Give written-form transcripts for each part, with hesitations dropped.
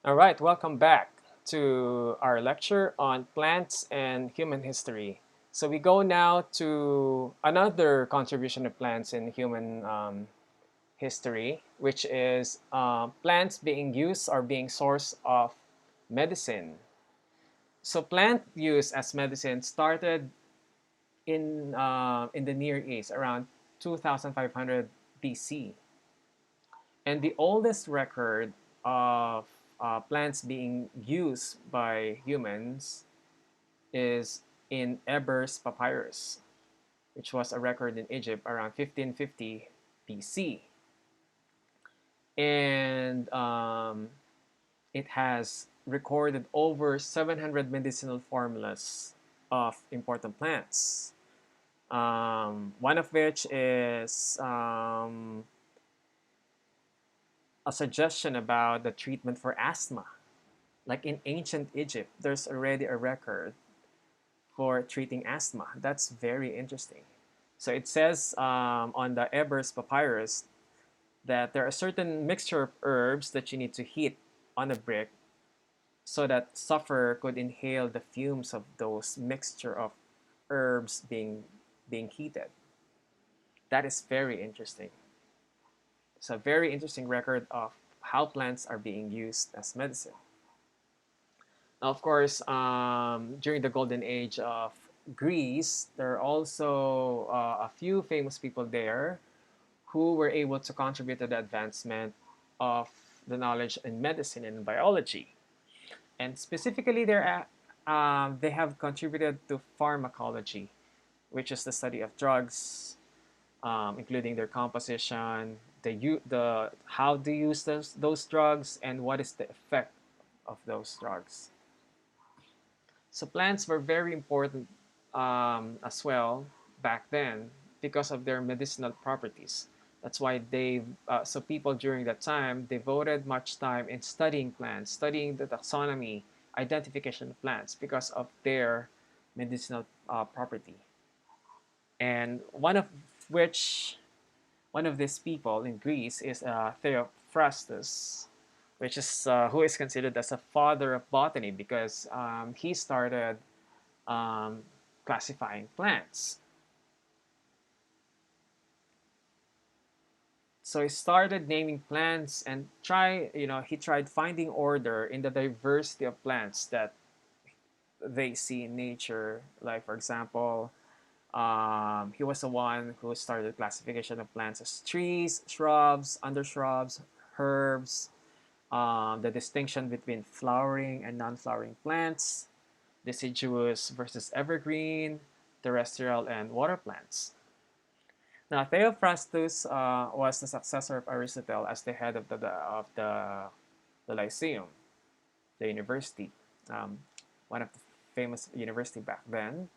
All right, welcome back to our lecture on plants and human history. So we go now to another contribution of plants in human history, which is plants being used or being source of medicine. So plant use as medicine started in the Near East around 2500 BC. And the oldest record of plants being used by humans is in Eber's papyrus, which was a record in Egypt around 1550 BC. And it has recorded over 700 medicinal formulas of important plants. One of which is a suggestion about the treatment for asthma. Like in ancient Egypt, there's already a record for treating asthma. That's very interesting. So it says on the Eber's papyrus that there are certain mixture of herbs that you need to heat on a brick so that sufferer could inhale the fumes of those mixture of herbs being heated. That is very interesting. It's a very interesting record of how plants are being used as medicine. Now, of course, during the golden age of Greece, there are also a few famous people there who were able to contribute to the advancement of the knowledge in medicine and biology. And specifically, they have contributed to pharmacology, which is the study of drugs, including their composition, the how to use those drugs, and what is the effect of those drugs. So plants were very important as well back then because of their medicinal properties. That's why so people during that time devoted much time in studying plants, studying the taxonomy, identification of plants because of their medicinal property. And which, one of these people in Greece is Theophrastus, which is who is considered as a father of botany because he started um, classifying plants. So he started naming plants and he tried finding order in the diversity of plants that they see in nature. Like, for example, he was the one who started classification of plants as trees, shrubs, undershrubs, herbs, the distinction between flowering and non-flowering plants, deciduous versus evergreen, terrestrial and water plants. Now, Theophrastus was the successor of Aristotle as the head of the Lyceum, the university, um, one of the famous university back then.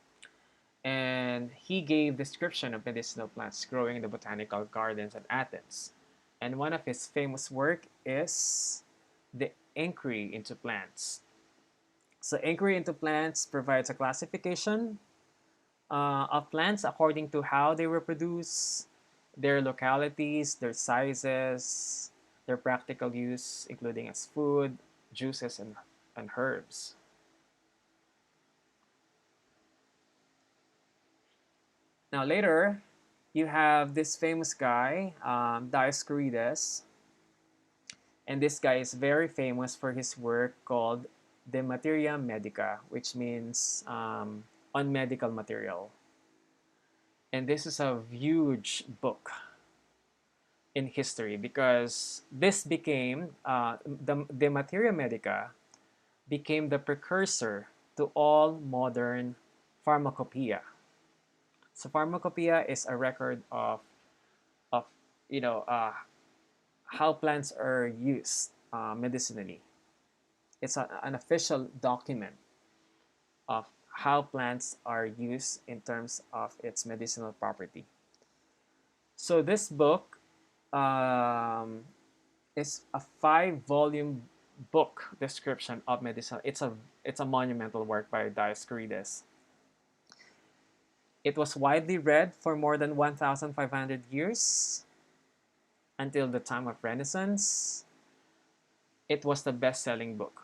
And he gave description of medicinal plants growing in the botanical gardens at Athens. And one of his famous work is the Inquiry into Plants. So Inquiry into Plants provides a classification of plants according to how they reproduce, their localities, their sizes, their practical use, including as food, juices, and herbs. Now later, you have this famous guy, Dioscorides, and this guy is very famous for his work called De Materia Medica, which means on medical material. And this is a huge book in history because this became the Materia Medica became the precursor to all modern pharmacopoeia. So pharmacopoeia is a record of you know how plants are used medicinally. It's an official document of how plants are used in terms of its medicinal property. So this book um, is a 5-volume book description of medicine. It's a monumental work by Dioscorides. It was widely read for more than 1,500 years until the time of Renaissance. it was the best-selling book.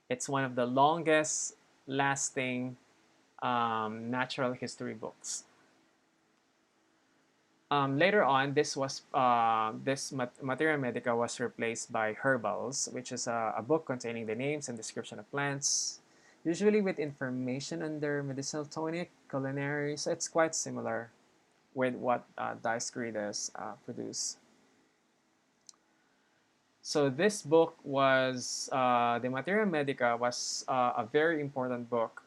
It's one of the longest lasting natural history books. Later on, this Materia Medica was replaced by Herbals, which is a book containing the names and description of plants, usually with information on their medicinal tonic, culinary. So it's quite similar with what Dioscorides produced. So this book was the Materia Medica was a very important book,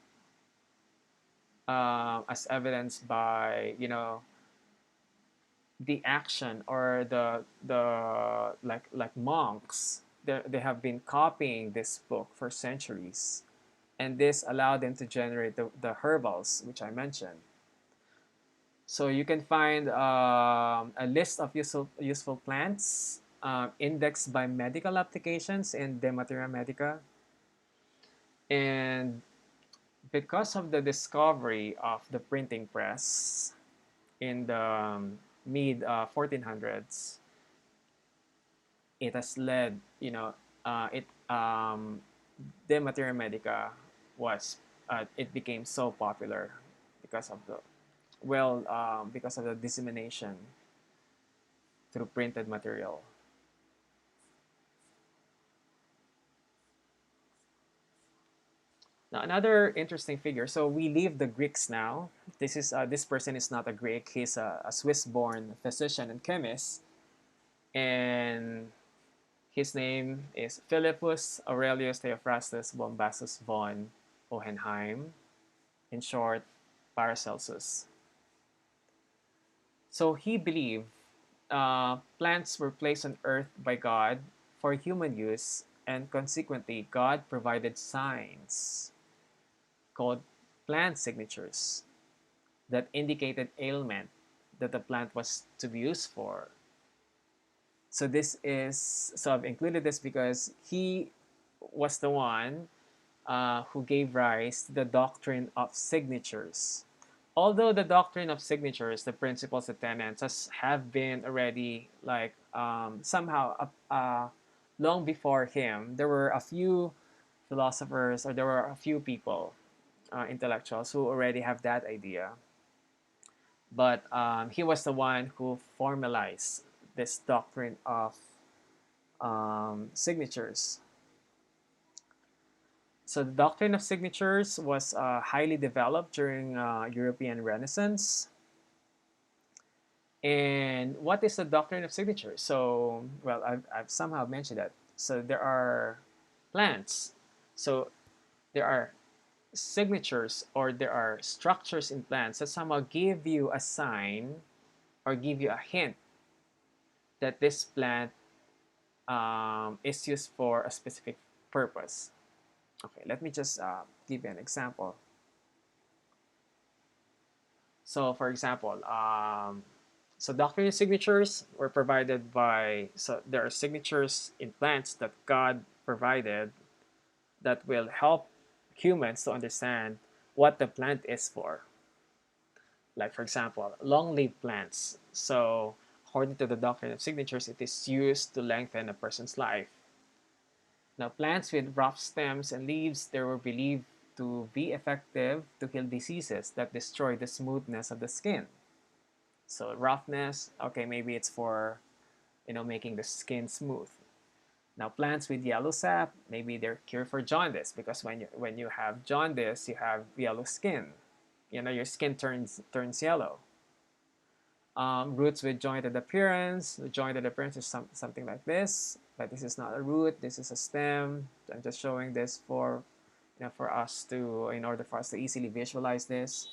as evidenced by the action or the like monks. They have been copying this book for centuries, and this allowed them to generate the herbals which I mentioned. So you can find a list of useful plants indexed by medical applications in De Materia Medica. And because of the discovery of the printing press in the mid 1400s, it has led, it De Materia Medica was it became so popular because of the because of the dissemination through printed material. Now, another interesting figure. So we leave the Greeks now. This person is not a Greek. He's a Swiss-born physician and chemist, and his name is Philippus Aurelius Theophrastus Bombastus von Hohenheim. In short, Paracelsus. So he believed plants were placed on earth by God for human use, and consequently, God provided signs called plant signatures that indicated ailment that the plant was to be used for. So I've included this because he was the one who gave rise to the doctrine of signatures. Although the doctrine of signatures, the principles, the tenets, have been already like somehow long before him, there were a few philosophers or there were a few people, intellectuals, who already have that idea. But he was the one who formalized this doctrine of signatures. So the doctrine of signatures was highly developed during European Renaissance. And what is the doctrine of signatures? So, well, I've somehow mentioned that. So there are plants. So there are signatures or there are structures in plants that somehow give you a sign or give you a hint that this plant is used for a specific purpose. Okay, let me just give you an example. So, for example, so doctrine signatures were provided by, so there are signatures in plants that God provided that will help humans to understand what the plant is for. Like, for example, long-lived plants. So, according to the doctrine of signatures, it is used to lengthen a person's life. Now, plants with rough stems and leaves, they were believed to be effective to heal diseases that destroy the smoothness of the skin. So roughness, okay, maybe it's for making the skin smooth. Now plants with yellow sap, maybe they're cure for jaundice because when you have jaundice, you have yellow skin. Your skin turns yellow. Roots with jointed appearance. The jointed appearance is something like this, but this is not a root. This is a stem. I'm just showing this for us to in order for us to easily visualize this.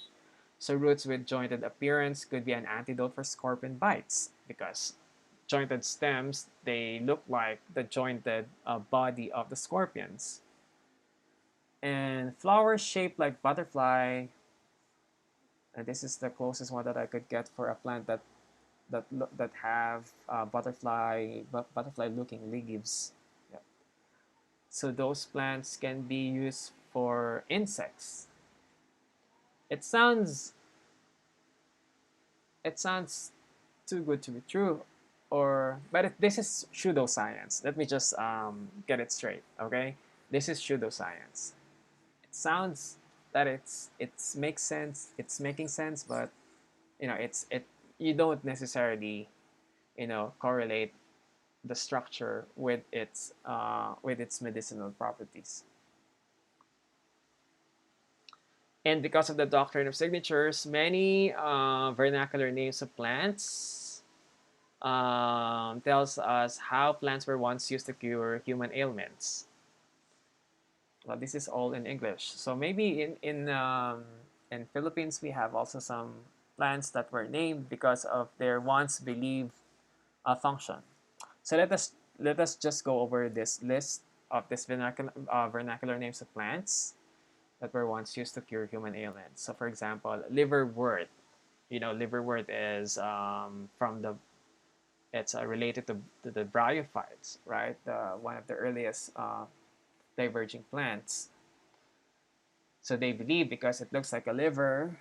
So roots with jointed appearance could be an antidote for scorpion bites because jointed stems, they look like the jointed body of the scorpions. And flowers shaped like butterfly, and this is the closest one that I could get for a plant that have butterfly looking leaves. Yep. So those plants can be used for insects. It sounds it sounds too good to be true. This is pseudoscience. Let me just get it straight, okay? This is pseudoscience. It sounds that it's makes sense. It's making sense, but it you don't necessarily correlate the structure with its medicinal properties. And because of the doctrine of signatures, many vernacular names of plants tells us how plants were once used to cure human ailments. Well, this is all in English. So maybe in Philippines we have also some plants that were named because of their once believed function. So let us just go over this list of this vernacular names of plants that were once used to cure human ailments. So, for example, liverwort. Liverwort is from the it's related to the bryophytes, right? One of the earliest diverging plants. So they believe because it looks like a liver.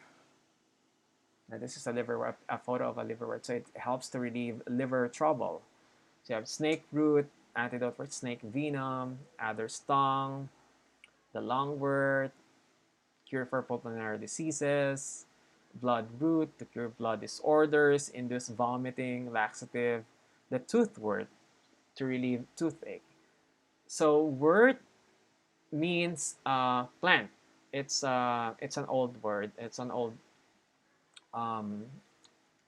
Now this is a photo of a liverwort. So it helps to relieve liver trouble. So you have snake root, antidote for snake venom, adder's tongue, the lungwort, cure for pulmonary diseases, blood root to cure blood disorders, induce vomiting, laxative, the toothwort to relieve toothache. So wort means plant. It's an old word. It's an old um,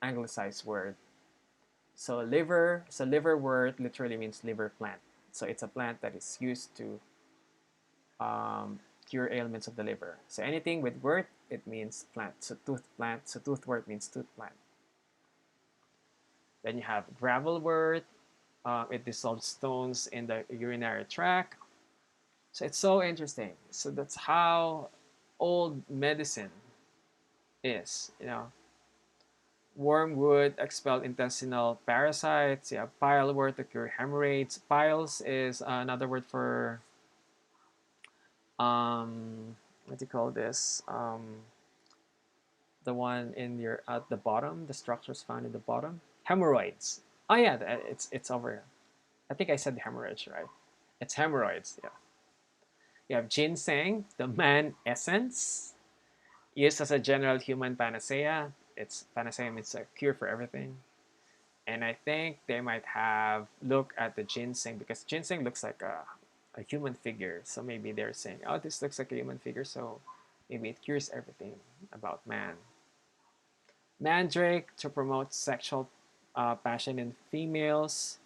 anglicized word. So liverwort literally means liver plant. So it's a plant that is used to um, cure ailments of the liver. So anything with wort, it means plant. So tooth plant. So toothwort means tooth plant. Then you have gravelwort. It dissolves stones in the urinary tract. So it's so interesting. So that's how old medicine is. Wormwood expel intestinal parasites. You have pilewort to cure hemorrhoids. Piles is another word for what do you call this? The one in your at the bottom, the structures found in the bottom. Hemorrhoids. Oh yeah, it's over here. I think I said hemorrhage, right? It's hemorrhoids. Yeah. You have ginseng, the man essence, used as a general human panacea. It's panacea means a cure for everything. And I think they might have looked at the ginseng because ginseng looks like a human figure. So maybe they're saying, oh, this looks like a human figure, so maybe it cures everything about man. Mandrake to promote sexual passion in females.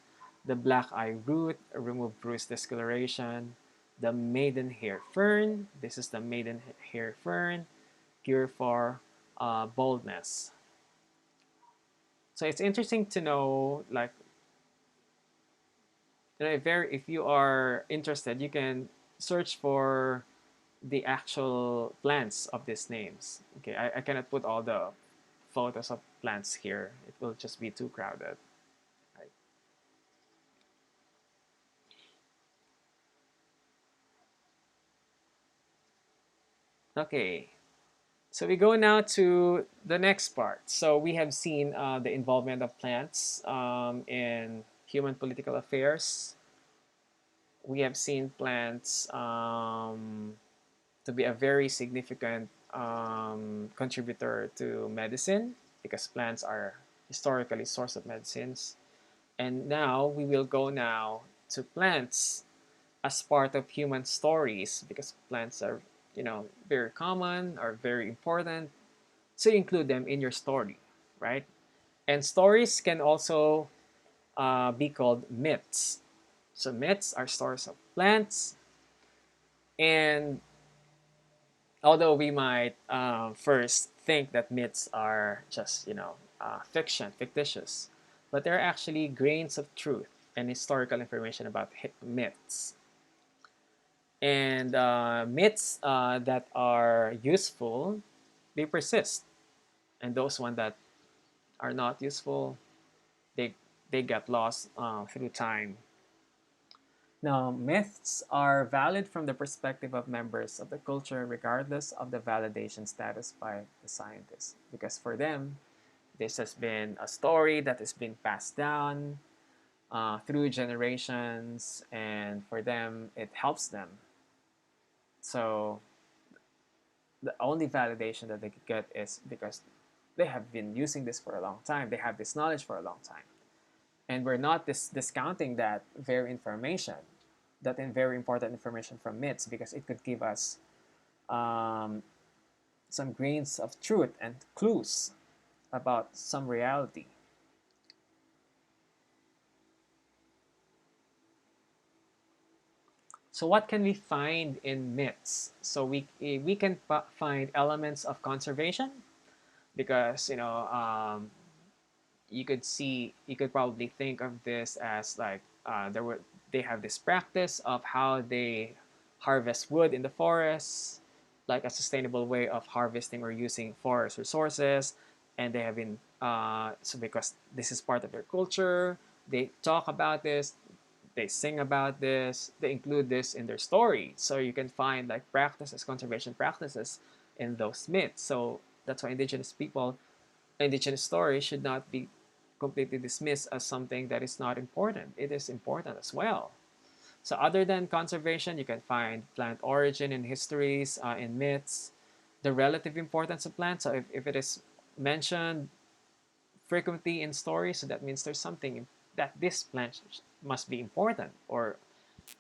The black eye root, remove bruise discoloration. The maidenhair fern, this is the maidenhair fern, cure for baldness. So it's interesting to know, like, if you are interested, you can search for the actual plants of these names. Okay, I cannot put all the photos of plants here. It will just be too crowded. Right? Okay, so we go now to the next part. So we have seen the involvement of plants in human political affairs. We have seen plants to be a very significant contributor to medicine because plants are historically source of medicines. And now we will go now to plants as part of human stories because plants are, very common or very important. So you include them in your story, right? And stories can also be called myths. So myths are stories of plants, and although we might first think that myths are just fiction, fictitious, but they're actually grains of truth and historical information about myths. And myths that are useful, they persist, and those ones that are not useful, they they get lost through time. Now, myths are valid from the perspective of members of the culture, regardless of the validation status by the scientists, because for them, This has been a story that has been passed down through generations, and for them, it helps them. So the only validation that they could get is because they have been using this for a long time. They have this knowledge for a long time. And we're not discounting that very information, very important information from myths, because it could give us um, some grains of truth and clues about some reality. So what can we find in myths? So we can find elements of conservation, because you could probably think of this as like they have this practice of how they harvest wood in the forests, like a sustainable way of harvesting or using forest resources. And they have been so because this is part of their culture, they talk about this, they sing about this, they include this in their story. So you can find like practices, conservation practices in those myths. So that's why indigenous stories should not be completely dismissed as something that is not important. It is important as well. So other than conservation, you can find plant origin in histories, in myths, the relative importance of plants. So if it is mentioned frequently in stories, so that means there's something that this plant must be important, or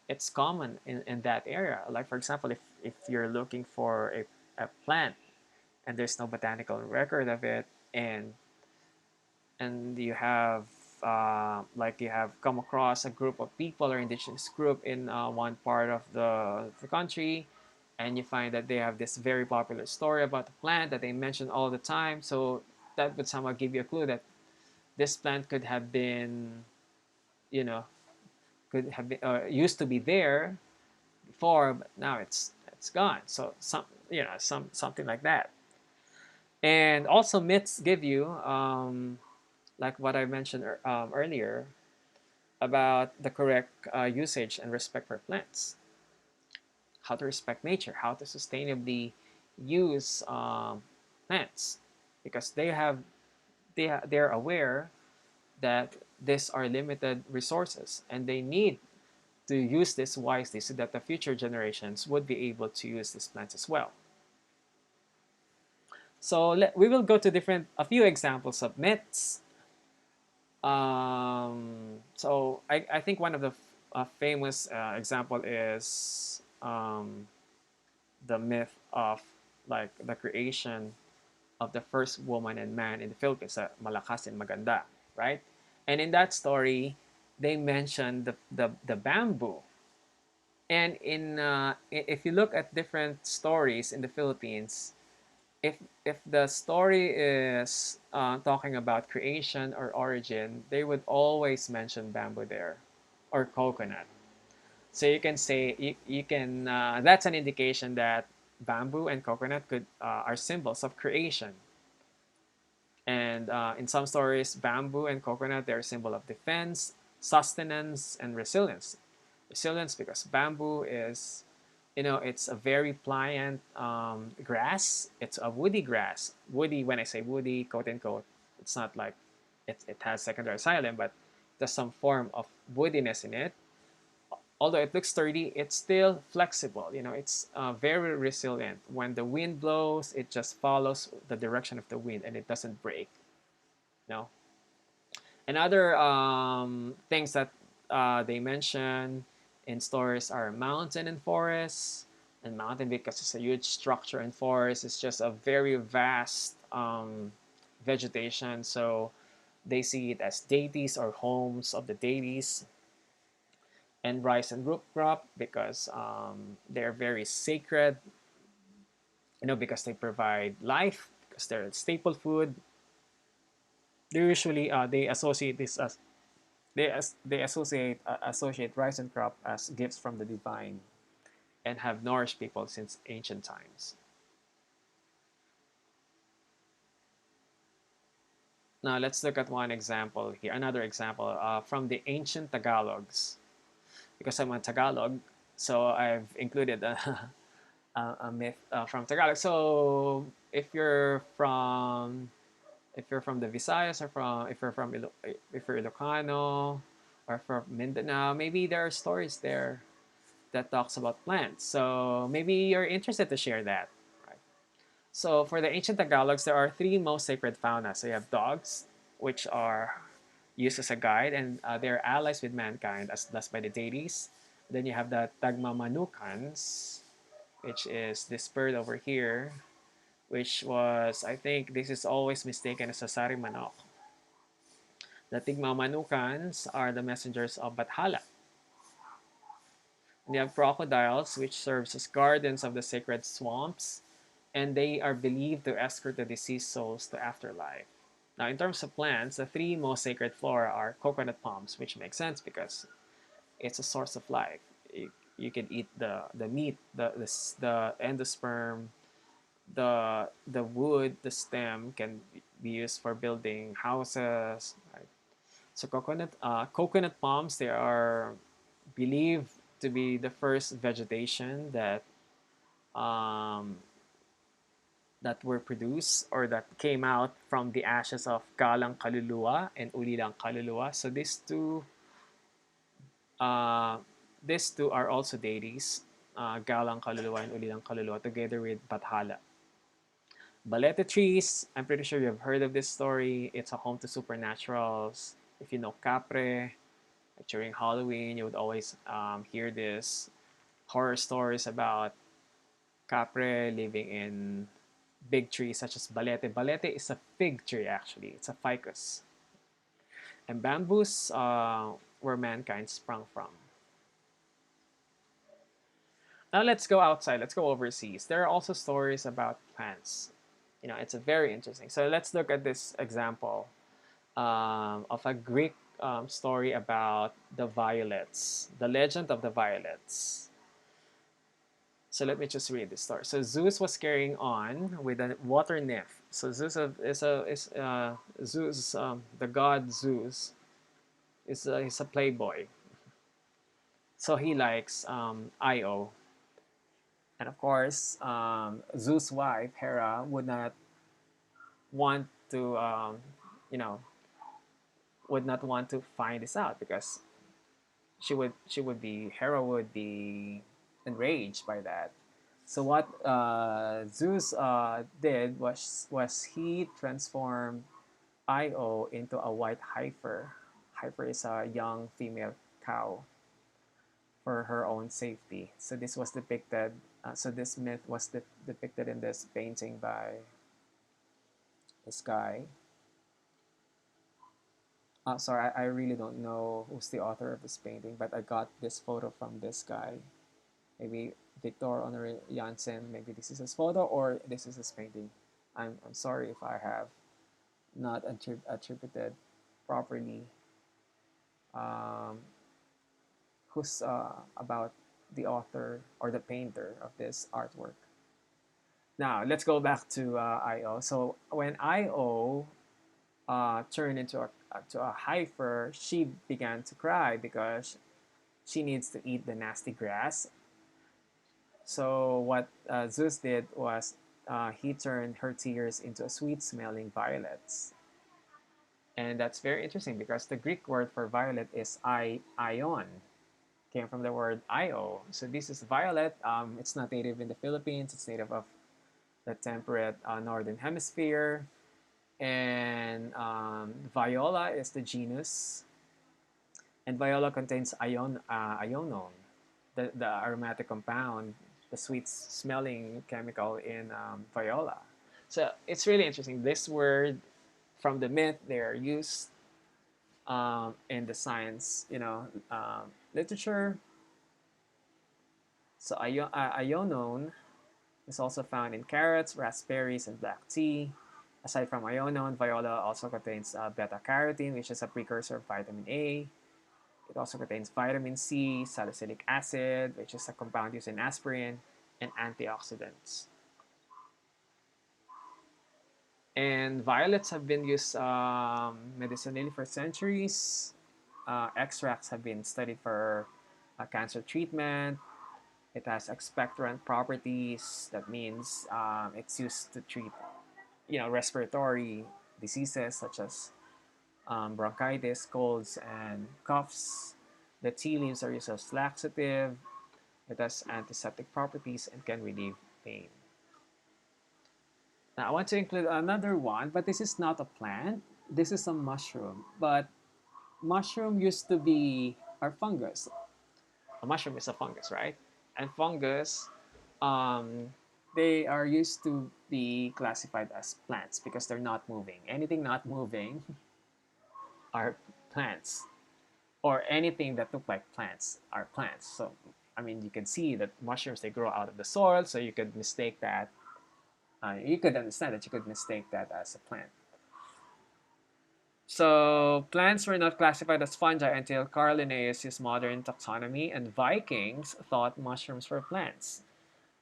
it's common in that area. Like for example, if you're looking for a plant and there's no botanical record of it, and you have you have come across a group of people or indigenous group in one part of the country, and you find that they have this very popular story about the plant that they mention all the time. So that would somehow give you a clue that this plant could have been, you know, used to be there before, but now it's gone. So something like that. And also myths give you like what I mentioned earlier about the correct usage and respect for plants, how to respect nature, how to sustainably use plants, because they're aware that these are limited resources and they need to use this wisely so that the future generations would be able to use these plants as well. So we will go to a few examples of myths. I think one of the famous example is the myth of like the creation of the first woman and man in the Philippines, Malakas and Maganda, right? And in that story, they mentioned the bamboo. And if you look at different stories in the Philippines, if the story is talking about creation or origin, they would always mention bamboo there, or coconut. So you can say you can that's an indication that bamboo and coconut are symbols of creation. And in some stories, bamboo and coconut, they're a symbol of defense, sustenance, and resilience. Resilience because bamboo is, it's a very pliant grass. It's a woody grass. Woody, when I say woody, quote unquote, it's not like it has secondary xylem, but there's some form of woodiness in it. Although it looks sturdy, it's still flexible. It's very resilient. When the wind blows, it just follows the direction of the wind and it doesn't break. No. And other things that they mention in stories are mountain and forest. And mountain because it's a huge structure, and forest is just a very vast vegetation. So they see it as deities or homes of the deities. And rice and root crop because they're very sacred, because they provide life, because they're a staple food. They usually they associate this as they associate rice and crop as gifts from the divine and have nourished people since ancient times. Now let's look at one example here, another example from the ancient Tagalogs. Because I'm a Tagalog, so I've included a myth from Tagalog. So if you're from If you're from the Visayas or from if you're from if you're Ilocano or from Mindanao, maybe there are stories there that talks about plants. So maybe you're interested to share that. Right? So for the ancient Tagalogs, there are three most sacred fauna. So you have dogs, which are used as a guide, and they're allies with mankind as thus by the deities. Then you have the Tagmamanukans, which is this bird over here, which was, I think this is always mistaken as a sari manok. The Tigmamanukans are the messengers of Bathala. And you have crocodiles, which serves as guardians of the sacred swamps, and they are believed to escort the deceased souls to afterlife. Now, in terms of plants, the three most sacred flora are coconut palms, which makes sense because it's a source of life. You can eat the meat, the endosperm, the wood, the stem can be used for building houses. Right? So coconut palms, they are believed to be the first vegetation um, that were produced or that came out from the ashes of Galang Kaluluwa and Ulilang Kaluluwa. So uh, these two are also deities, Galang Kaluluwa and Ulilang Kaluluwa, together with Bathala. Balete trees, I'm pretty sure you've heard of this story. It's a home to supernaturals. If you know Capre, like during Halloween, you would always hear this horror stories about Capre living in big trees such as Balete. Balete is a fig tree, actually. It's a ficus. And bamboos, where mankind sprung from. Now let's go outside. Let's go overseas. There are also stories about plants. It's a very interesting. So let's look at this example of a Greek story about the violets, the legend of the violets. So let me just read this story. So Zeus was carrying on with a water nymph. So Zeus, the god Zeus, is a playboy. So he likes Io, and of course, Zeus' wife Hera would not want to, you know, would not want to find this out because she would be Hera would be enraged by that. So what Zeus did was he transformed Io into a white heifer. Heifer is a young female cow for her own safety. So this was depicted. So this myth was depicted in this painting by this guy. Sorry, I really don't know who's the author of this painting, but I got this photo from this guy. Maybe Victor Honore Janssen. Maybe this is his photo or this is his painting. I'm sorry if I have not attributed properly um, who's about the author or the painter of this artwork. Now let's go back to Io. So when Io turned into a heifer, she began to cry because she needs to eat the nasty grass. So what Zeus did was he turned her tears into sweet-smelling violets, and that's very interesting because the Greek word for violet is ion, came from the word io. So this is violet. It's not native in the Philippines. It's native of the temperate northern hemisphere. And viola is the genus, and viola contains ionone, the aromatic compound, the sweet smelling chemical in viola. So it's really interesting. This word from the myth, they are used in the science, literature. So ionone is also found in carrots, raspberries, and black tea. Aside from ionone, viola also contains beta carotene, which is a precursor of vitamin A. It also contains vitamin C, salicylic acid, which is a compound used in aspirin, and antioxidants. And violets have been used medicinally for centuries. Extracts have been studied for cancer treatment. It has expectorant properties. That means it's used to treat, respiratory diseases such as bronchitis, colds, and coughs. The tea leaves are used as laxative. It has antiseptic properties and can relieve pain. Now, I want to include another one, but this is not a plant. This is a mushroom. But mushroom used to be our fungus. A mushroom is a fungus, right? And fungus, um, they are used to be classified as plants because they're not moving. Anything not moving are plants, or anything that look like plants are plants. So, I mean, you can see that mushrooms they grow out of the soil, so you could mistake that. You could understand that you could mistake that as a plant. So plants were not classified as fungi until Carl Linnaeus used modern taxonomy, and Vikings thought mushrooms were plants.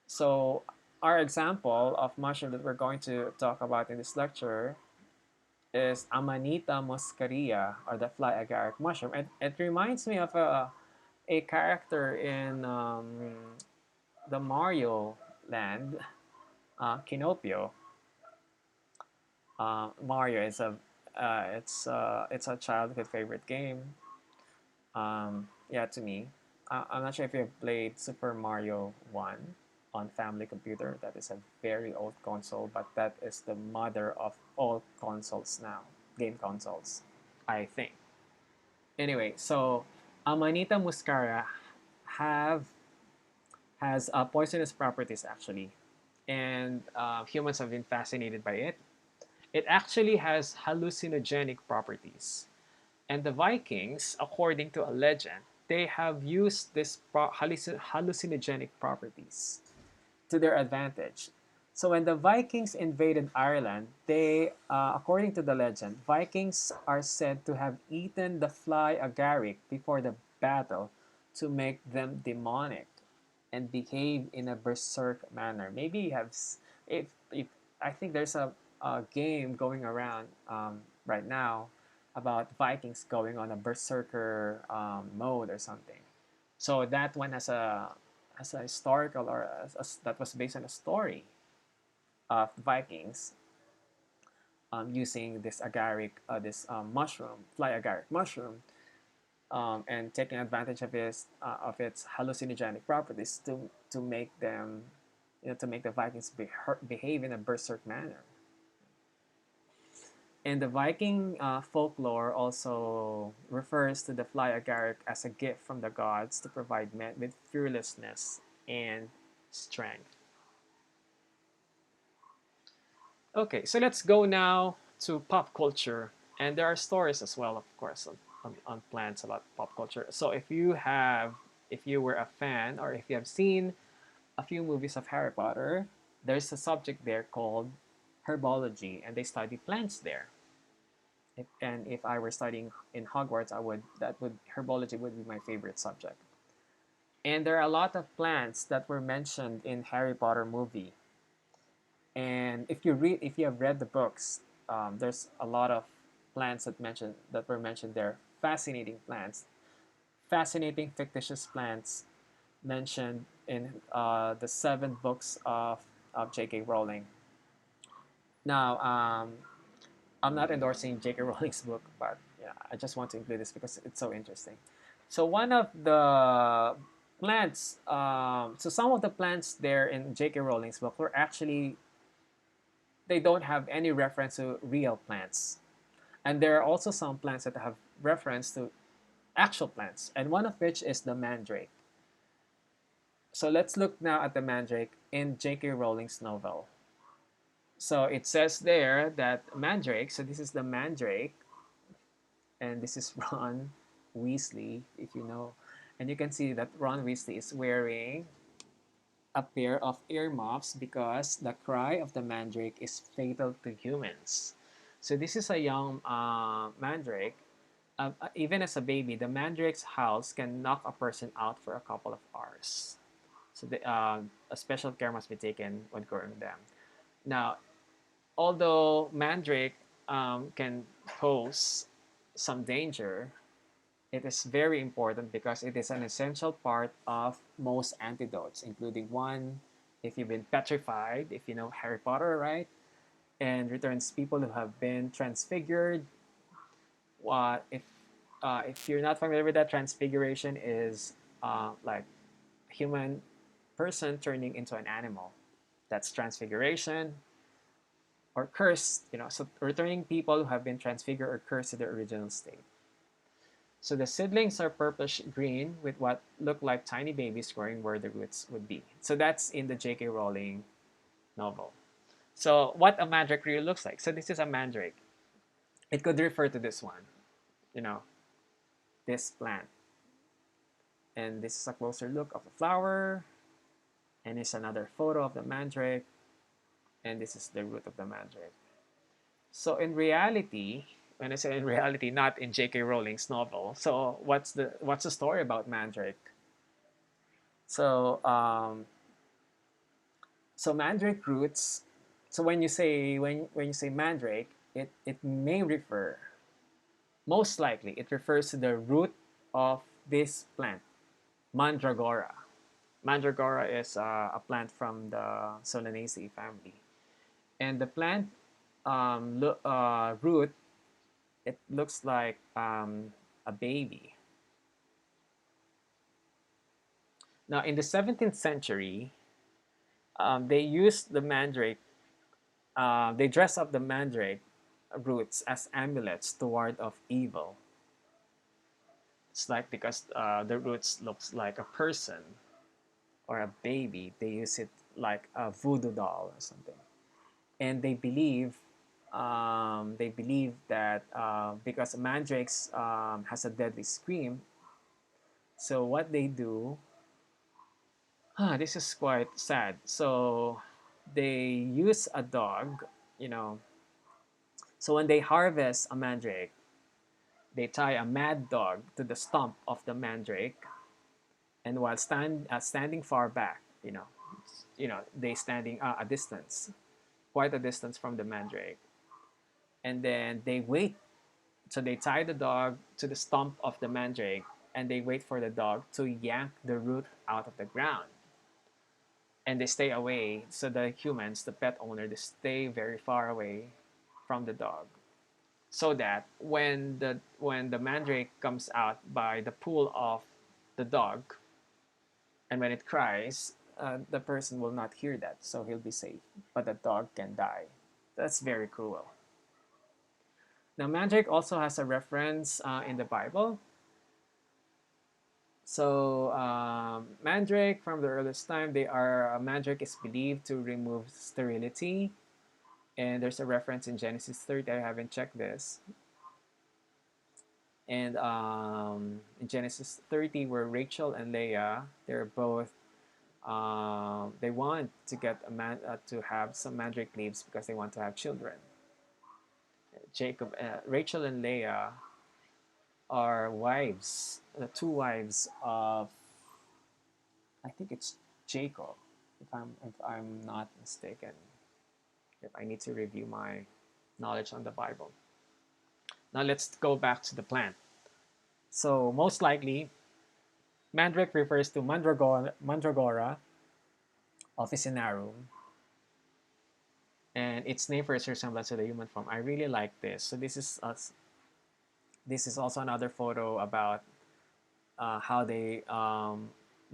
So our example of mushroom that we're going to talk about in this lecture is Amanita muscaria, or the fly agaric mushroom. It reminds me of a character in the Mario land, Kinopio. Mario is a it's a childhood favorite game. Yeah, to me, I'm not sure if you've played Super Mario One on family computer. That is a very old console, but that is the mother of all consoles now, game consoles, I think. Anyway, so Amanita muscaria have has poisonous properties actually, and humans have been fascinated by it. It actually has hallucinogenic properties. And the Vikings, according to a legend, they have used this hallucinogenic properties to their advantage. So when the Vikings invaded Ireland, according to the legend, Vikings are said to have eaten the fly agaric before the battle to make them demonic and behave in a berserk manner. Maybe you have, if I think there's a game going around right now about Vikings going on a berserker mode or something. So that one has a historical, or that was based on a story of Vikings using this agaric, this mushroom, fly agaric mushroom, and taking advantage of its hallucinogenic properties to make them, to make the Vikings behave in a berserk manner. And the Viking folklore also refers to the fly agaric as a gift from the gods to provide men with fearlessness and strength. Okay, so let's go now to pop culture. And there are stories as well, of course, on plants about pop culture. So if you were a fan, or if you have seen a few movies of Harry Potter, there's a subject there called herbology, and they study plants there. And if I were studying in Hogwarts, herbology would be my favorite subject. And there are a lot of plants that were mentioned in Harry Potter movie. And if you have read the books, there's a lot of plants that were mentioned there. Fascinating plants, fascinating fictitious plants mentioned in the 7 books of J.K. Rowling. Now, I'm not endorsing J.K. Rowling's book, but yeah, I just want to include this because it's so interesting. So one of the plants, so some of the plants there in J.K. Rowling's book were actually, they don't have any reference to real plants. And there are also some plants that have reference to actual plants, and one of which is the mandrake. So let's look now at the mandrake in J.K. Rowling's novel. So it says there that mandrake, so this is the mandrake, and this is Ron Weasley, if you know. And you can see that Ron Weasley is wearing a pair of earmuffs because the cry of the mandrake is fatal to humans. So this is a young mandrake. Even as a baby, the mandrake's howls can knock a person out for a couple of hours. So a special care must be taken when growing them. Now, although mandrake can pose some danger, it is very important because it is an essential part of most antidotes, including one, if you've been petrified, if you know Harry Potter, right? and returns people who have been transfigured. If you're not familiar with that, transfiguration is like human person turning into an animal. That's transfiguration or cursed. So returning people who have been transfigured or cursed to their original state. So the seedlings are purplish green with what look like tiny babies growing where the roots would be. So that's in the J.K. Rowling novel. So what a mandrake really looks like. So this is a mandrake. It could refer to this one, you know, this plant. And this is a closer look of the flower. And it's another photo of the mandrake. And this is the root of the mandrake. So in reality, when I say in reality, not in J.K. Rowling's novel. So what's the story about mandrake? So mandrake roots. So when you say mandrake, it may refer, most likely it refers to the root of this plant, mandragora. Mandragora is a plant from the Solanaceae family, and the plant root, it looks like a baby. Now, in the 17th century, they used the mandrake. They dress up the mandrake roots as amulets to ward off evil. It's like because the roots looks like a person or a baby, they use it like a voodoo doll or something. And they believe that because mandrakes has a deadly scream, so what they do, this is quite sad. So they use a dog, you know. So when they harvest a mandrake, they tie a mad dog to the stump of the mandrake, and while standing far back, they standing a distance, quite a distance from the mandrake, and then they wait. So they tie the dog to the stump of the mandrake, and they wait for the dog to yank the root out of the ground, and they stay away. So the humans, the pet owner, they stay very far away from the dog, so that when the mandrake comes out by the pool of the dog, and when it cries, the person will not hear that, so he'll be safe. But the dog can die. That's very cruel. Now, mandrake also has a reference in the Bible. So, mandrake from the earliest time, mandrake is believed to remove sterility, and there's a reference in Genesis 30. I haven't checked this. And in Genesis 30, where Rachel and Leah, they're both they want to get to have some mandrake leaves because they want to have children. Rachel and Leah are wives, the two wives of, I think it's Jacob, if I'm not mistaken. If I need to review my knowledge on the Bible. Now let's go back to the plant. So most likely, mandrake refers to Mandragora officinarum, and its name for its resemblance to the human form. I really like this. So this is also another photo about how they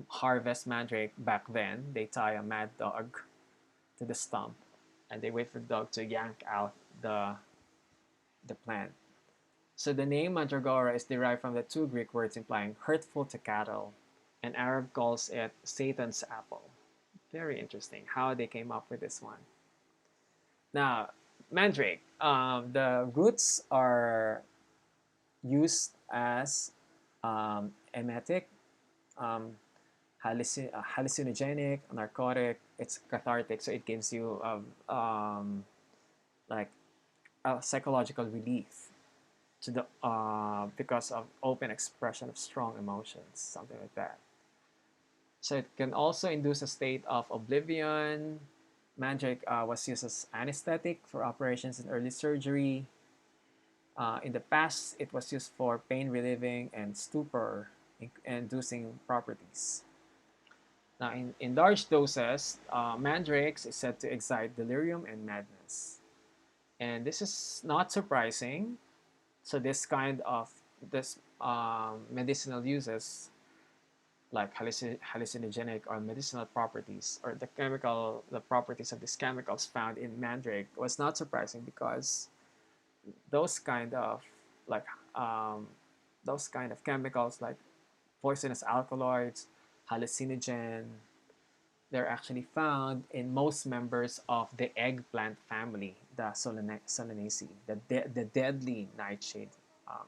harvest mandrake back then. They tie a mad dog to the stump, and they wait for the dog to yank out the plant. So the name Mandragora is derived from the two Greek words implying hurtful to cattle, and Arab calls it Satan's apple. Very interesting how they came up with this one. Now, mandrake. The roots are used as emetic, um, hallucinogenic, narcotic. It's cathartic, so it gives you like a psychological relief to the because of open expression of strong emotions, something like that. So it can also induce a state of oblivion. Mandrake was used as anesthetic for operations in early surgery. In the past, it was used for pain relieving and stupor inducing properties. Now, in large doses, mandrakes is said to excite delirium and madness. And this is not surprising. So this medicinal uses like hallucinogenic or medicinal properties or the properties of these chemicals found in mandrake was not surprising because those kind of like um, those kind of chemicals like poisonous alkaloids, hallucinogen, they're actually found in most members of the eggplant family, the Solanaceae, the deadly nightshade um,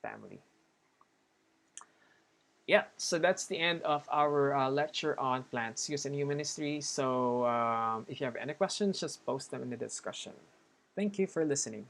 family. Yeah, so that's the end of our lecture on plants used in human history. So if you have any questions, just post them in the discussion. Thank you for listening.